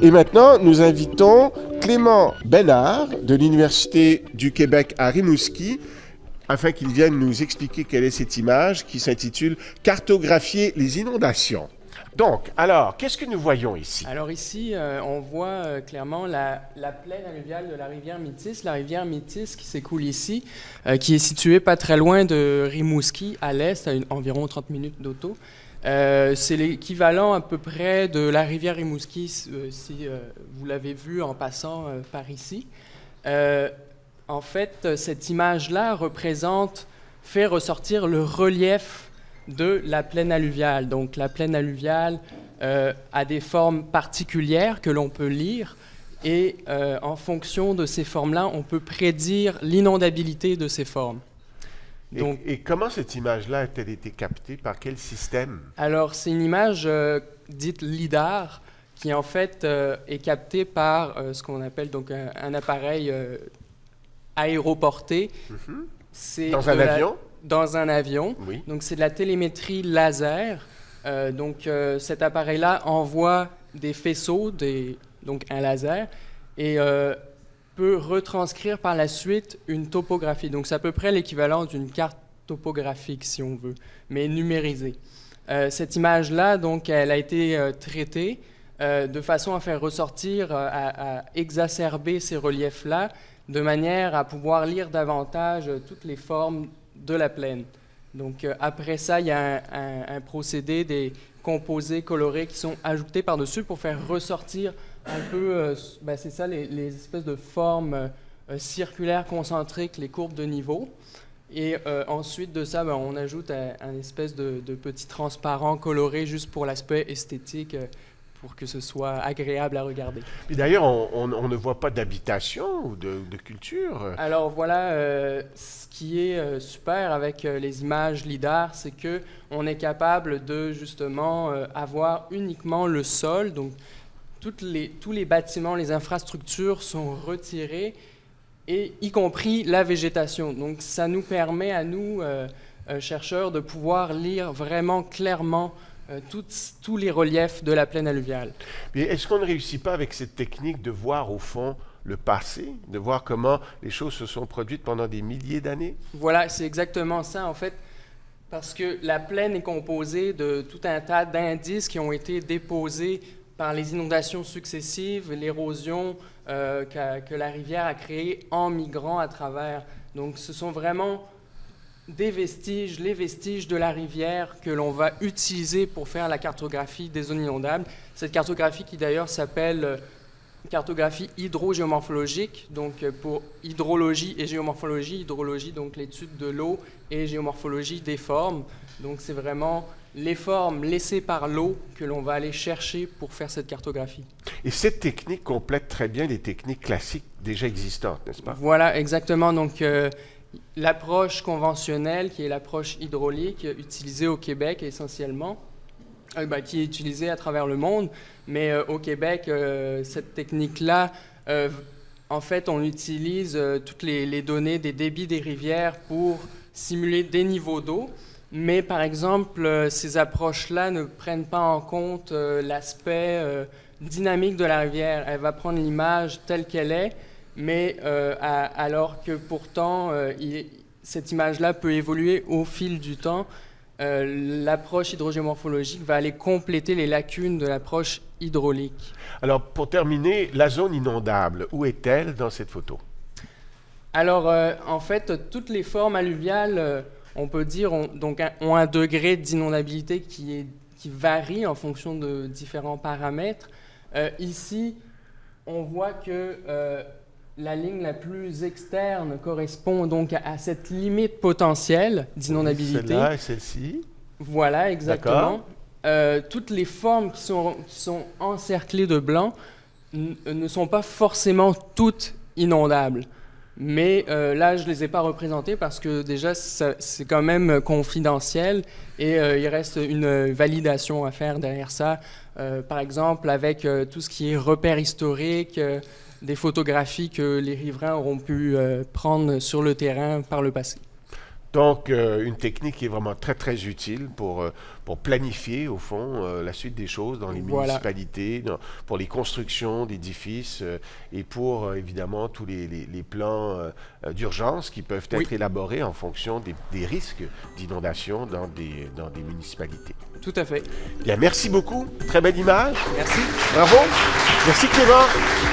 Et maintenant, nous invitons Clément Bénard de l'Université du Québec à Rimouski afin qu'il vienne nous expliquer quelle est cette image qui s'intitule « Cartographier les inondations ». Donc, alors, qu'est-ce que nous voyons ici? Alors ici, on voit clairement la plaine alluviale de la rivière Métis. La rivière Métis qui s'écoule ici, qui est située pas très loin de Rimouski, à l'est, à environ 30 minutes d'auto. C'est l'équivalent à peu près de la rivière Rimouski, si vous l'avez vu en passant par ici. En fait, cette image-là fait ressortir le relief de la plaine alluviale. Donc la plaine alluviale a des formes particulières que l'on peut lire et en fonction de ces formes-là, on peut prédire l'inondabilité de ces formes. Donc, et comment cette image-là a-t-elle été captée? Par quel système? Alors, c'est une image dite LIDAR qui, en fait, est captée par ce qu'on appelle donc un appareil aéroporté. C'est dans un avion? Dans un avion. Oui. Donc, c'est de la télémétrie laser. Cet appareil-là envoie des faisceaux, donc un laser, et peut retranscrire par la suite une topographie. Donc, c'est à peu près l'équivalent d'une carte topographique, si on veut, mais numérisée. Cette image-là, donc, elle a été traitée de façon à faire ressortir, à exacerber ces reliefs-là, de manière à pouvoir lire davantage toutes les formes de la plaine. Donc, après ça, il y a un procédé, des composés colorés qui sont ajoutés par-dessus pour faire ressortir un peu, c'est ça, les espèces de formes circulaires concentriques, les courbes de niveau. Et ensuite de ça, on ajoute un espèce de petit transparent coloré juste pour l'aspect esthétique, pour que ce soit agréable à regarder. Puis d'ailleurs, on ne voit pas d'habitation ou de culture. Alors voilà, ce qui est super avec les images LIDAR, c'est qu'on est capable de justement avoir uniquement le sol. Donc tous les bâtiments, les infrastructures sont retirés, et y compris la végétation. Donc ça nous permet à nous, chercheurs, de pouvoir lire vraiment clairement tous les reliefs de la plaine alluviale. Mais est-ce qu'on ne réussit pas avec cette technique de voir au fond le passé, de voir comment les choses se sont produites pendant des milliers d'années? Voilà, c'est exactement ça en fait, parce que la plaine est composée de tout un tas d'indices qui ont été déposés par les inondations successives, l'érosion que la rivière a créée en migrant à travers. Donc ce sont vraiment des vestiges, les vestiges de la rivière que l'on va utiliser pour faire la cartographie des zones inondables. Cette cartographie qui d'ailleurs s'appelle cartographie hydrogéomorphologique, donc pour hydrologie et géomorphologie. Hydrologie, donc l'étude de l'eau, et géomorphologie des formes. Donc c'est vraiment les formes laissées par l'eau que l'on va aller chercher pour faire cette cartographie. Et cette technique complète très bien les techniques classiques déjà existantes, n'est-ce pas? Voilà, exactement. Donc l'approche conventionnelle, qui est l'approche hydraulique, utilisée au Québec essentiellement, qui est utilisée à travers le monde, mais au Québec, cette technique-là, en fait, on utilise toutes les données des débits des rivières pour simuler des niveaux d'eau, mais par exemple, ces approches-là ne prennent pas en compte l'aspect dynamique de la rivière. Elle va prendre l'image telle qu'elle est, mais alors que pourtant, cette image-là peut évoluer au fil du temps. L'approche hydrogéomorphologique va aller compléter les lacunes de l'approche hydraulique. Alors, pour terminer, la zone inondable, où est-elle dans cette photo? Alors, en fait, toutes les formes alluviales, on peut dire, ont un degré d'inondabilité qui varie en fonction de différents paramètres. Ici, on voit que la ligne la plus externe correspond donc à cette limite potentielle d'inondabilité. Celle-là et celle-ci. Voilà, exactement. Toutes les formes qui sont encerclées de blanc ne sont pas forcément toutes inondables. Mais là, je ne les ai pas représentées parce que déjà, c'est quand même confidentiel et il reste une validation à faire derrière ça. Par exemple, avec tout ce qui est repères historiques, des photographies que les riverains auront pu prendre sur le terrain par le passé. Donc, une technique qui est vraiment très, très utile pour planifier, au fond, la suite des choses dans les municipalités, pour les constructions d'édifices et pour, évidemment, tous les plans d'urgence qui peuvent être élaborés en fonction des risques d'inondation dans des municipalités. Tout à fait. Bien, merci beaucoup. Très belle image. Merci. Bravo. Merci Clément.